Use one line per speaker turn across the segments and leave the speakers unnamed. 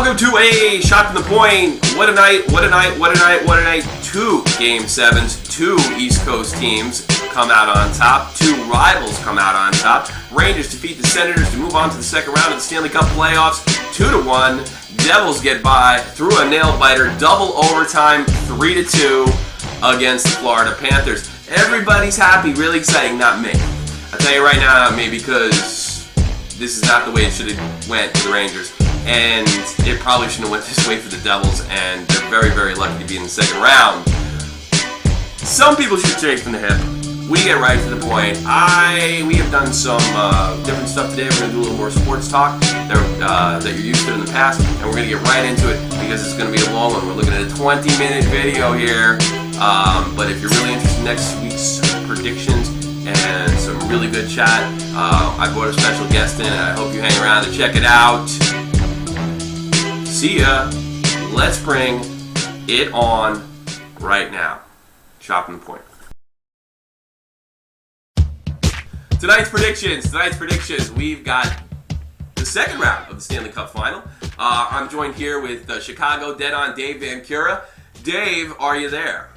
Welcome to a Shot from the Point. What a night, what a night, what a night, what a night. 2 Game 7s, 2 East Coast teams come out on top, 2 rivals come out on top. Rangers defeat the Senators to move on to the second round of the Stanley Cup playoffs, 2-1. Devils get by through a nail-biter, double overtime, 3-2 against the Florida Panthers. Everybody's happy, really exciting, not me. I'll tell you right now, not me, because this is not the way it should have went for the Rangers. And it probably shouldn't have went this way for the Devils, and they're very, very lucky to be in the second round. Some people shoot straight from the hip. We get right to the point. We have done some different stuff today. We're going to do a little more sports talk that you're used to in the past, and we're going to get right into it because it's going to be a long one. We're looking at a 20-minute video here, but if you're really interested in next week's predictions and some really good chat, I brought a special guest in, and I hope you hang around to check it out. See ya. Let's bring it on right now. Chopping the point. Tonight's predictions. We've got the second round of the Stanley Cup Final. I'm joined here with Chicago Dead On Dave Van Cura. Dave, are you there?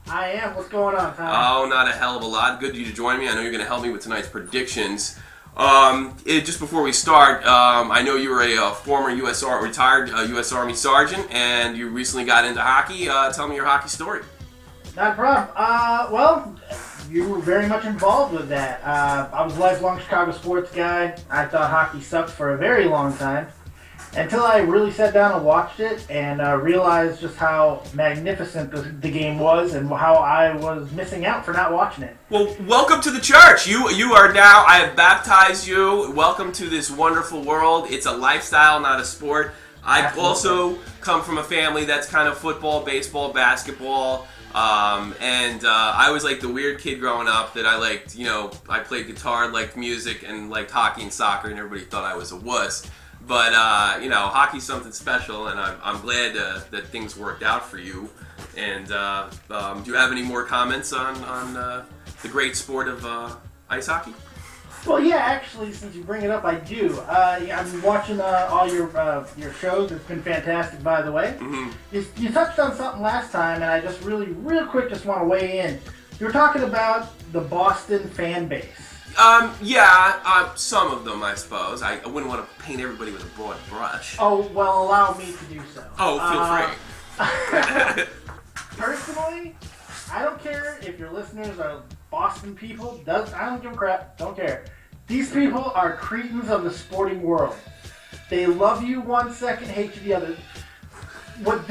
I am. What's going on, Tom?
Oh, not a hell of a lot. Good of you to join me. I know you're going to help me with tonight's predictions. Just before we start, I know you were a former retired U.S. Army sergeant, and you recently got into hockey. Tell me your hockey story.
Not a problem. Well, you were very much involved with that. I was a lifelong Chicago sports guy. I thought hockey sucked for a very long time, until I really sat down and watched it and realized just how magnificent the game was and how I was missing out for not watching it.
Well, welcome to the church. You are now, I have baptized you. Welcome to this wonderful world. It's a lifestyle, not a sport. I've also come from a family that's kind of football, baseball, basketball. And I was like the weird kid growing up that I liked, I played guitar, liked music, and liked hockey and soccer, and everybody thought I was a wuss. But, hockey's something special, and I'm glad that things worked out for you. And do you have any more comments on the great sport of ice hockey?
Well, yeah, actually, since you bring it up, I do. I've been watching all your shows. It's been fantastic, by the way. Mm-hmm. You touched on something last time, and I just real quick, just want to weigh in. You were talking about the Boston fan base.
Some of them, I suppose. I wouldn't want to paint everybody with a broad brush.
Oh, well, allow me to do so.
Oh, feel free.
Personally, I don't care if your listeners are Boston people. I don't give a crap. Don't care. These people are cretins of the sporting world. They love you one second, hate you the other. What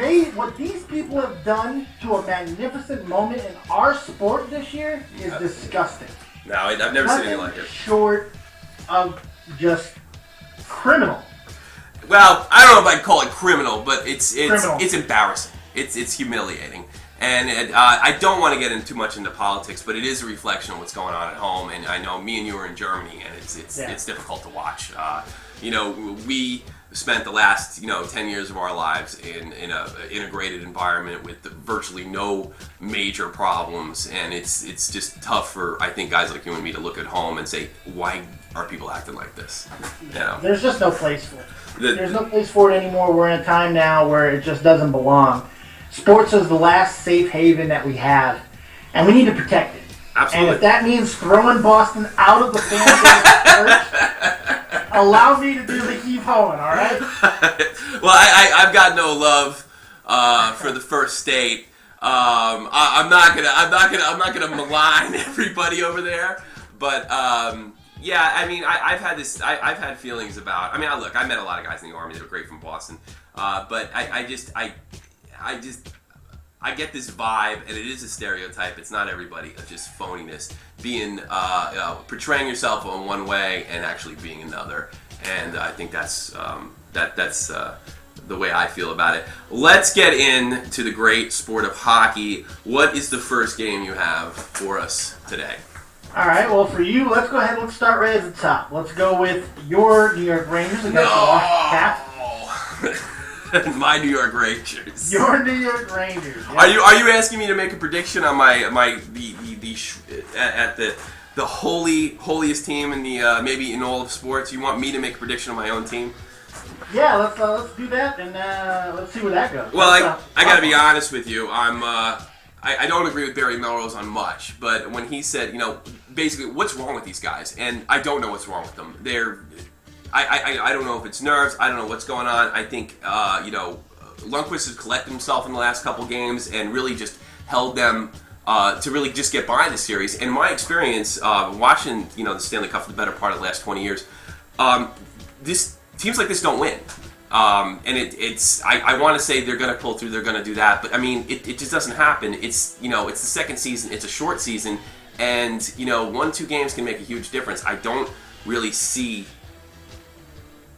these people have done to a magnificent moment in our sport this year is disgusting.
No, I've never seen anything like it.
Short of just criminal.
Well, I don't know if I'd call it criminal, but it's embarrassing. It's humiliating. And I don't want to get too much into politics, but it is a reflection of what's going on at home. And I know me and you are in Germany, and it's difficult to watch. We spent the last 10 years of our lives in an integrated environment with virtually no major problems, and it's just tough for, I think, guys like you and me to look at home and say, why are people acting like this?
There's just no place for it. There's no place for it anymore. We're in a time now where it just doesn't belong. Sports is the last safe haven that we have, and we need to protect it.
Absolutely.
And if that means throwing Boston out of the fan base, allow me to do the heave hoeing, all right?
Well, I've got no love for the first state. I'm not gonna malign everybody over there, but I've had feelings about. Look, I met a lot of guys in the Army that are great from Boston, but I get this vibe, and it is a stereotype. It's not everybody. It's just phoniness, being portraying yourself in one way and actually being another. And I think that's the way I feel about it. Let's get into the great sport of hockey. What is the first game you have for us today?
All right. Well, for you, let's go ahead. Let's start right at the top. Let's go with your New York Rangers against the Washington Capitals.
My New York Rangers.
Your New York Rangers. Yeah.
Are you asking me to make a prediction on the holiest team in the maybe in all of sports? You want me to make a prediction on my own team?
Yeah, let's do that, and let's see where that goes.
Well, I got to be honest with you. I don't agree with Barry Melrose on much, but when he said, basically, what's wrong with these guys? And I don't know what's wrong with them. I don't know if it's nerves. I don't know what's going on. I think, Lundqvist has collected himself in the last couple games and really just held them to really just get by the series. In my experience, watching, the Stanley Cup for the better part of the last 20 years, teams like this don't win. And it's I want to say they're going to pull through, they're going to do that, but I mean, it just doesn't happen. It's, it's the second season, it's a short season, and, 1-2 games can make a huge difference. I don't really see...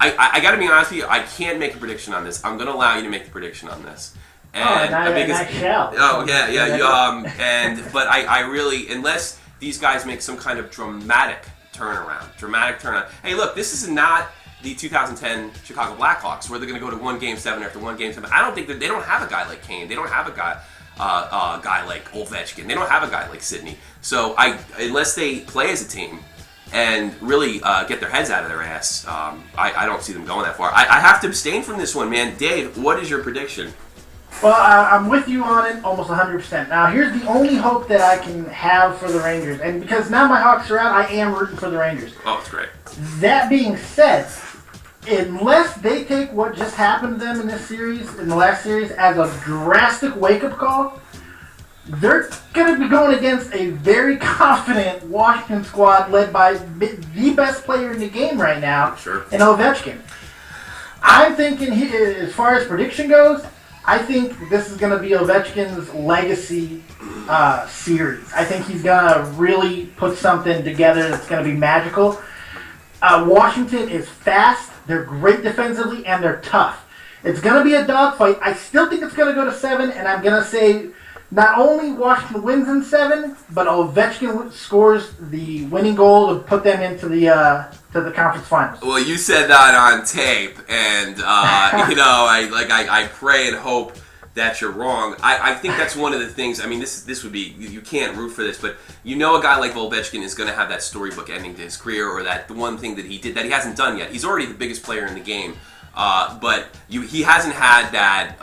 I got to be honest with you, I can't make a prediction on this. I'm going to allow you to make the prediction on this.
And I shall.
Oh, yeah. But I really, unless these guys make some kind of dramatic turnaround. Hey, look, this is not the 2010 Chicago Blackhawks where they're going to go to 1 Game 7 after 1 Game 7. I don't think that they don't have a guy like Kane. They don't have a guy like Ovechkin. They don't have a guy like Sidney. So unless they play as a team and really get their heads out of their ass, I don't see them going that far. I have to abstain from this one, man. Dave, what is your prediction?
Well, I'm with you on it almost 100%. Now, here's the only hope that I can have for the Rangers. And because now my Hawks are out, I am rooting for the Rangers.
Oh, that's great.
That being said, unless they take what just happened to them in this series, in the last series, as a drastic wake-up call, they're going to be going against a very confident Washington squad led by the best player in the game right now, in Ovechkin. I'm thinking, as far as prediction goes, I think this is going to be Ovechkin's legacy series. I think he's going to really put something together that's going to be magical. Washington is fast, they're great defensively, and they're tough. It's going to be a dogfight. I still think it's going to go to 7, and I'm going to say not only Washington wins in 7, but Ovechkin scores the winning goal to put them into the conference finals.
Well, you said that on tape, and I pray and hope that you're wrong. I think that's one of the things. I mean, this would be, you can't root for this, but a guy like Ovechkin is going to have that storybook ending to his career, or that the one thing that he did that he hasn't done yet. He's already the biggest player in the game, but he hasn't had that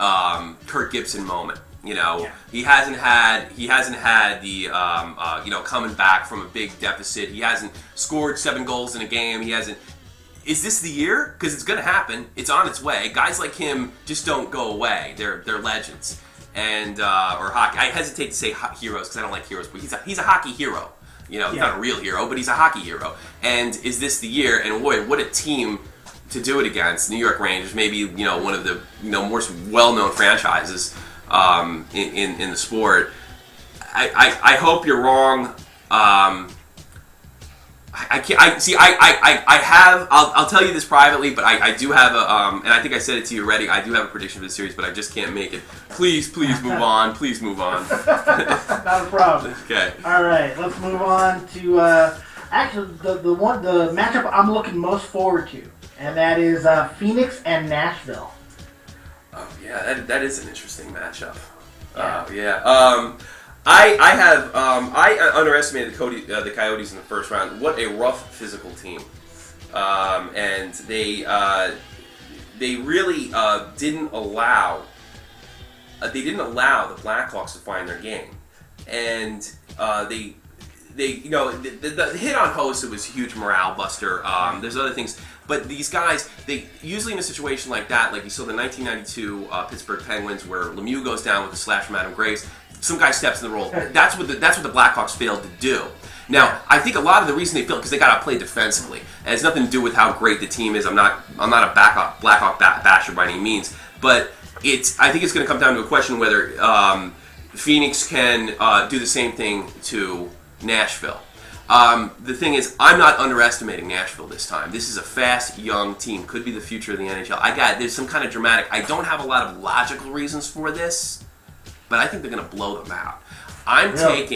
Kirk Gibson moment. He hasn't had the coming back from a big deficit. He hasn't scored 7 goals in a game. He hasn't. Is this the year? Because it's going to happen. It's on its way. Guys like him just don't go away. They're legends, and or hockey. I hesitate to say heroes because I don't like heroes, but he's a hockey hero. He's not a real hero, but he's a hockey hero. And is this the year? And boy, what a team to do it against. New York Rangers, maybe one of the more well-known franchises in the sport. I hope you're wrong. I'll tell you this privately, but I do have and I think I said it to you already. I do have a prediction for the series, but I just can't make it. Please move on. Please move on.
Not a problem.
Okay.
All right, let's move on to actually the matchup I'm looking most forward to, and that is Phoenix and Nashville.
Oh yeah, that is an interesting matchup.
Yeah.
I underestimated the Coyotes in the first round. What a rough physical team, and they really didn't allow the Blackhawks to find their game, and the hit on Hossa was a huge morale buster. There's other things. But these guys, they usually in a situation like that, like you saw the 1992 Pittsburgh Penguins, where Lemieux goes down with a slash from Adam Graves, some guy steps in the role. That's what the Blackhawks failed to do. Now, I think a lot of the reason they failed because they got to play defensively. It has nothing to do with how great the team is. I'm not a Blackhawk basher by any means, but I think it's going to come down to a question whether Phoenix can do the same thing to Nashville. The thing is, I'm not underestimating Nashville this time. This is a fast, young team. Could be the future of the NHL. There's some kind of dramatic. I don't have a lot of logical reasons for this, but I think they're going to blow them out. I think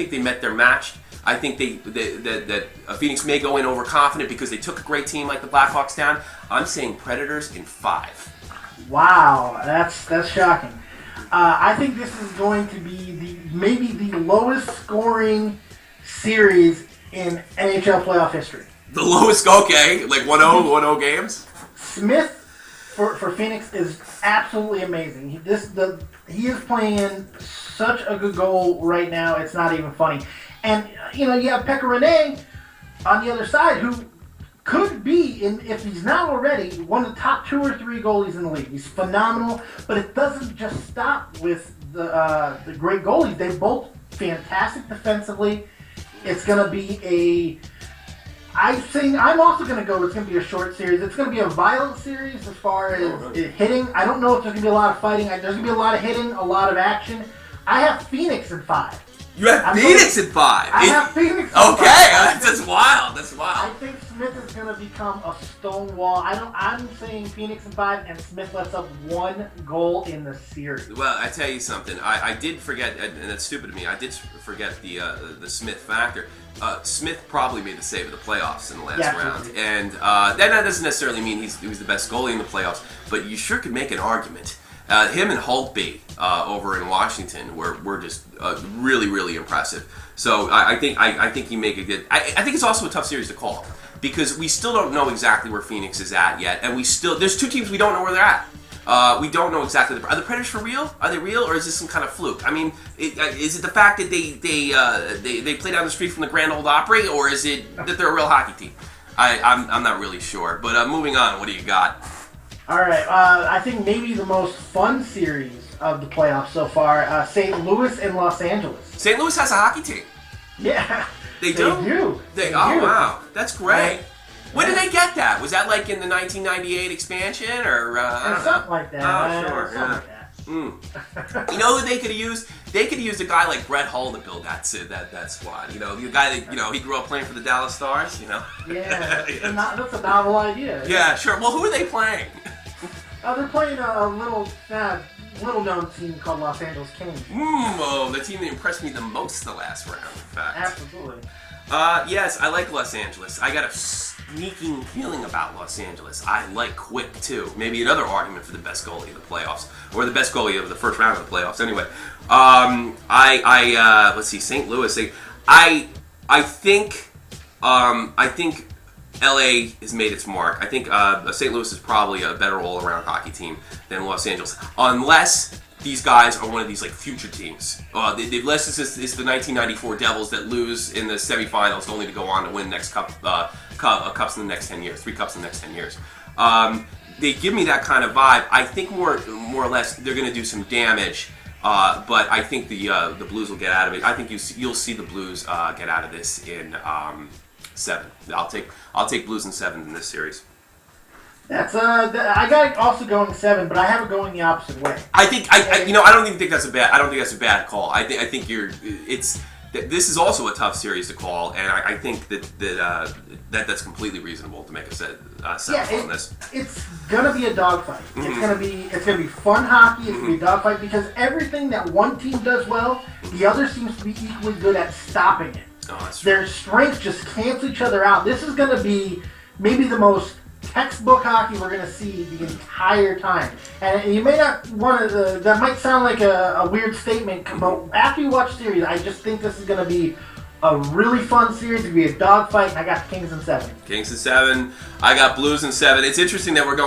they met their match. I think that Phoenix may go in overconfident because they took a great team like the Blackhawks down. I'm saying Predators in 5.
Wow, that's shocking. I think this is going to be maybe the lowest scoring series in NHL playoff history.
The lowest, okay, like 1-0 games.
Smith for Phoenix is absolutely amazing. He is playing such a good goal right now. It's not even funny. And you have Pekka Rinne on the other side, who could be, if he's not already, one of the top 2 or 3 goalies in the league. He's phenomenal, but it doesn't just stop with the great goalies. They're both fantastic defensively. It's going to be I'm also going to go, it's going to be a short series. It's going to be a violent series as far as hitting. I don't know if there's going to be a lot of fighting. There's going to be a lot of hitting, a lot of action. I have Phoenix in 5.
You have Phoenix in 5?
I have Phoenix in 5.
Okay, that's wild. That's wild.
I think Smith is going to become a stone wall. I'm saying Phoenix in 5, and Smith lets up 1 goal in the series.
Well, I tell you something. I did forget, and that's stupid of me. I did forget the Smith factor. Smith probably made the save of the playoffs in the last round, and that doesn't necessarily mean he was the best goalie in the playoffs, but you sure could make an argument. Him and Holtby over in Washington were just really, really impressive. So I think he make a good. I think it's also a tough series to call because we still don't know exactly where Phoenix is at yet, and there's 2 teams we don't know where they're at. We don't know exactly. Are the Predators for real? Are they real, or is this some kind of fluke? I mean, is it the fact that they play down the street from the Grand Ole Opry, or is it that they're a real hockey team? I'm not really sure. But moving on, what do you got?
All right, I think maybe the most fun series of the playoffs so far, St. Louis and Los Angeles.
St. Louis has a hockey team.
Yeah,
they do.
They
oh
do.
Wow, that's great. When did they get that? Was that like in the 1998 expansion or
something like that?
Oh, sure.
Something like that.
You know who they could have used? They could have used a guy like Brett Hull to build that squad. The guy that he grew up playing for the Dallas Stars.
Yeah, that's a novel idea.
Yeah, sure. Well, who are they playing?
They're playing a little-known team called Los Angeles Kings.
The team that impressed me the most the last round, in fact.
Absolutely.
Yes, I like Los Angeles. I got a sneaking feeling about Los Angeles. I like Quick, too. Maybe another argument for the best goalie of the playoffs, or the best goalie of the first round of the playoffs. Anyway, let's see, St. Louis. I think LA has made its mark. I think St. Louis is probably a better all-around hockey team than Los Angeles, unless these guys are one of these like future teams. Unless it's the 1994 Devils that lose in the semifinals, only to go on to win next cups in the next 10 years, 3 cups in the next 10 years. They give me that kind of vibe. I think more or less they're going to do some damage. But I think the Blues will get out of it. I think you'll see the Blues get out of this in 7. I'll take Blues in 7 in this series.
That's I got it also going 7, but I have it going the opposite way.
I don't even think that's a bad. I don't think that's a bad call. I think this is also a tough series to call, and I think that's completely reasonable to make a set on this.
It's gonna be a dogfight. Mm-hmm. It's gonna be fun hockey. It's gonna be a dogfight because everything that one team does well, the other seems to be equally good at stopping it.
Oh, that's true.
Their strengths just cancel each other out. This is gonna be maybe the most textbook hockey we're going to see the entire time. And you may not want to, that might sound like a weird statement, but after you watch the series, I just think this is going to be a really fun series. It's going to be a dogfight, and I got the Kings in 7.
Kings in 7. I got Blues in 7. It's interesting that we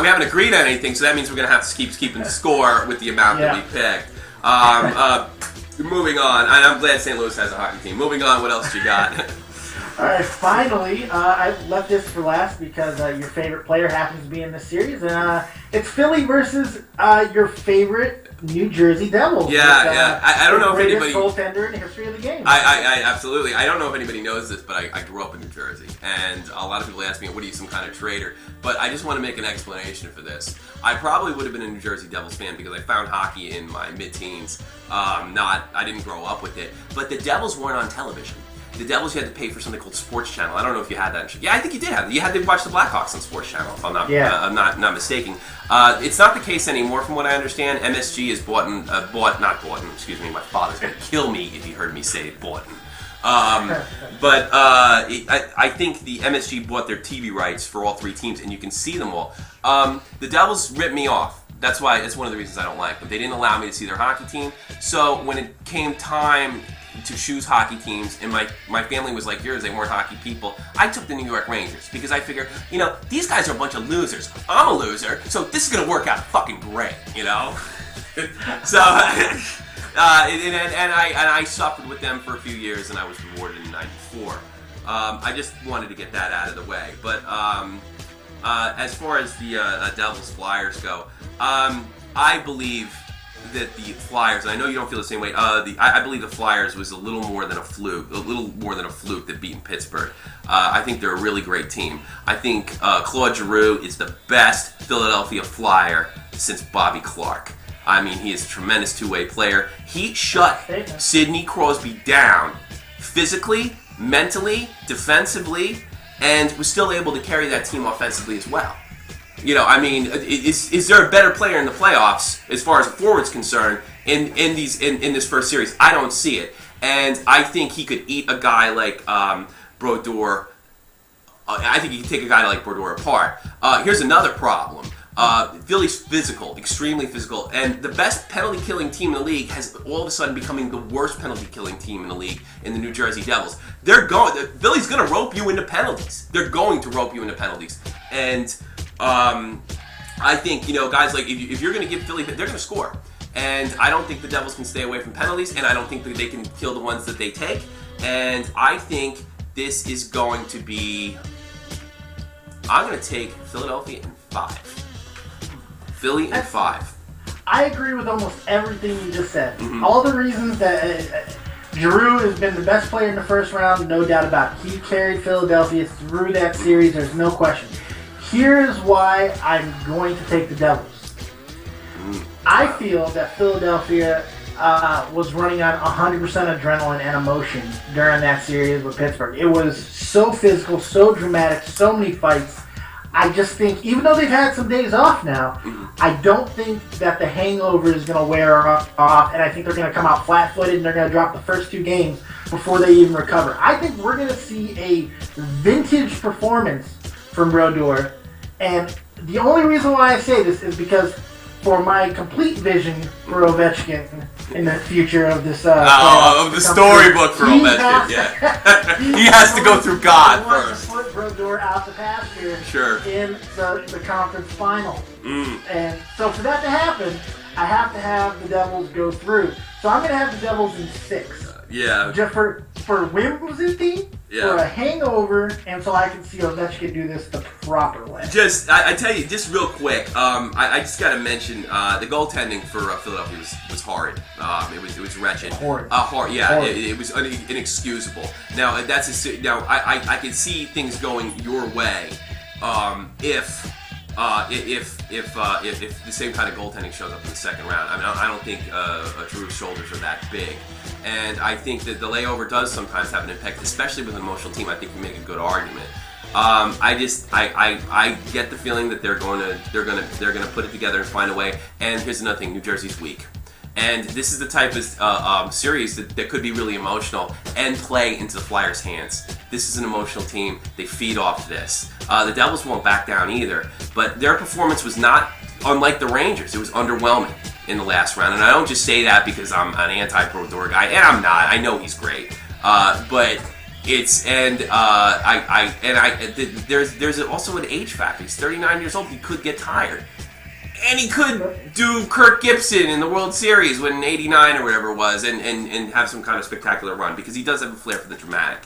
haven't agreed on anything, so that means we're going to have to keep keeping score with the amount that we picked. Moving on, and I'm glad St. Louis has a hockey team. Moving on, what else you got?
All right, finally, I left this for last because your favorite player happens to be in this series, and it's Philly versus your favorite New Jersey Devils.
Yeah. I don't know if anybody
goaltender in the history of the game.
I absolutely. I don't know if anybody knows this, but I grew up in New Jersey, and a lot of people ask me, "What are you, some kind of traitor?" But I just want to make an explanation for this. I probably would have been a New Jersey Devils fan because I found hockey in my mid-teens. I didn't grow up with it, but the Devils weren't on television. The Devils, you had to pay for something called Sports Channel. I don't know if you had that. Yeah, I think you did have it. You had to watch the Blackhawks on Sports Channel, if I'm not mistaken. It's not the case anymore, from what I understand. MSG is not bought. Excuse me, my father's going to kill me if he heard me say bought. But I think the MSG bought their TV rights for all 3 teams, and you can see them all. The Devils ripped me off. That's why it's one of the reasons I don't like them. They didn't allow me to see their hockey team. So when it came time to choose hockey teams, and my family was like yours, they weren't hockey people, I took the New York Rangers because I figure, these guys are a bunch of losers. I'm a loser, so this is going to work out fucking great, So, and I suffered with them for a few years, and I was rewarded in '94. I just wanted to get that out of the way. But as far as the Devils Flyers go, I believe that the Flyers, and I know you don't feel the same way. I believe the Flyers was a little more than a fluke that beaten Pittsburgh. I think they're a really great team. I think Claude Giroux is the best Philadelphia Flyer since Bobby Clark. I mean, he is a tremendous two-way player. He shut Sidney Crosby down physically, mentally, defensively, and was still able to carry that team offensively as well. Is there a better player in the playoffs as far as forward's concerned in this first series? I don't see it, and I think he could eat a guy like Brodeur. I think he can take a guy like Brodeur apart. Here's another problem. Philly's physical, extremely physical, and the best penalty-killing team in the league has all of a sudden becoming the worst penalty-killing team in the league in the New Jersey Devils. Philly's going to rope you into penalties. They're going to rope you into penalties, and I think guys like if you're going to give Philly, they're going to score, and I don't think the Devils can stay away from penalties, and I don't think that they can kill the ones that they take, and I think this is going to be. I'm going to take Philadelphia in 5. Philly in 5.
I agree with almost everything you just said.
Mm-hmm.
All the reasons that Giroux has been the best player in the first round, no doubt about it. He carried Philadelphia through that series, there's no question. Here's why I'm going to take the Devils. I feel that Philadelphia was running on 100% adrenaline and emotion during that series with Pittsburgh. It was so physical, so dramatic, so many fights. I just think, even though they've had some days off now, I don't think that the hangover is going to wear off, and I think they're going to come out flat-footed and they're going to drop the first 2 games before they even recover. I think we're going to see a vintage performance from Brodeur, and the only reason why I say this is because for my complete vision for Ovechkin in the future of this
of the storybook for Ovechkin, he has to go through God first.
He wants to put Brodeur out the pasture in the conference final. And so for that to happen, I have to have the Devils go through. So I'm going to have the Devils in 6. Just for whimsy, for a hangover, and so I can see Ovechkin do this the proper way.
I tell you, just real quick, I just got to mention the goaltending for Philadelphia was horrid. It was wretched.
Horrid.
It was inexcusable. Now I can see things going your way if the same kind of goaltending shows up in the second round. I mean, I don't think Drew's shoulders are that big, and I think that the layover does sometimes have an impact, especially with an emotional team. I think you make a good argument. I get the feeling that they're gonna put it together and find a way. And here's another thing: New Jersey's weak. And this is the type of series that could be really emotional and play into the Flyers' hands. This is an emotional team. They feed off this. The Devils won't back down either, but their performance was not unlike the Rangers. It was underwhelming in the last round. And I don't just say that because I'm an anti-Brodeur guy, and I'm not. I know he's great. But it's, there's also an age factor. He's 39 years old. He could get tired. And he could do Kirk Gibson in the World Series in '89 or whatever it was, and have some kind of spectacular run, because he does have a flair for the dramatic.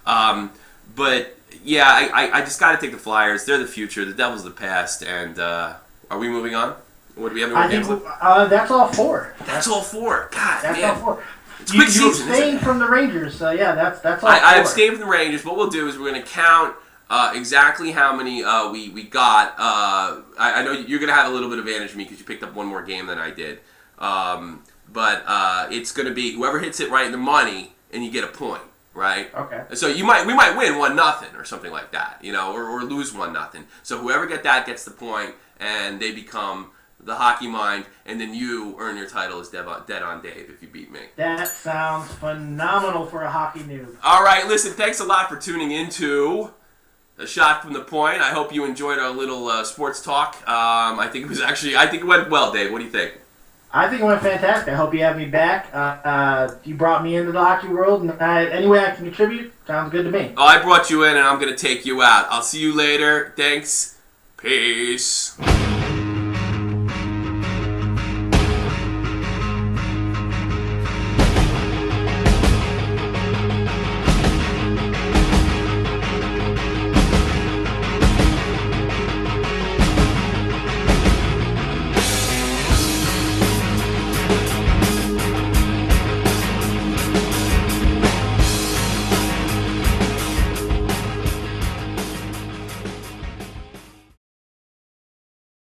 But yeah, I just got to take the Flyers. They're the future. The Devils the past. And are we moving on? What do we have?
I think that's all 4.
That's all 4. God,
that's
man.
all 4.
It's quick season.
You abstained from the Rangers, so yeah, that's all 4.
I abstained from the Rangers. What we'll do is we're going to count exactly how many we got. I know you're going to have a little bit of advantage of me because you picked up one more game than I did. But it's going to be whoever hits it right in the money, and you get a point, right?
Okay.
So we might win 1-0 or something like that, or lose 1-0. So whoever gets the point, and they become the hockey mind, and then you earn your title as Dead on Dave if you beat me.
That sounds phenomenal for a hockey noob.
All right, listen, thanks a lot for tuning into A Shot from the Point. I hope you enjoyed our little sports talk. I think it went well, Dave. What do you think?
I think it went fantastic. I hope you have me back. You brought me into the hockey world, and any way I can contribute, sounds good to me.
Oh, I brought you in, and I'm going to take you out. I'll see you later. Thanks. Peace.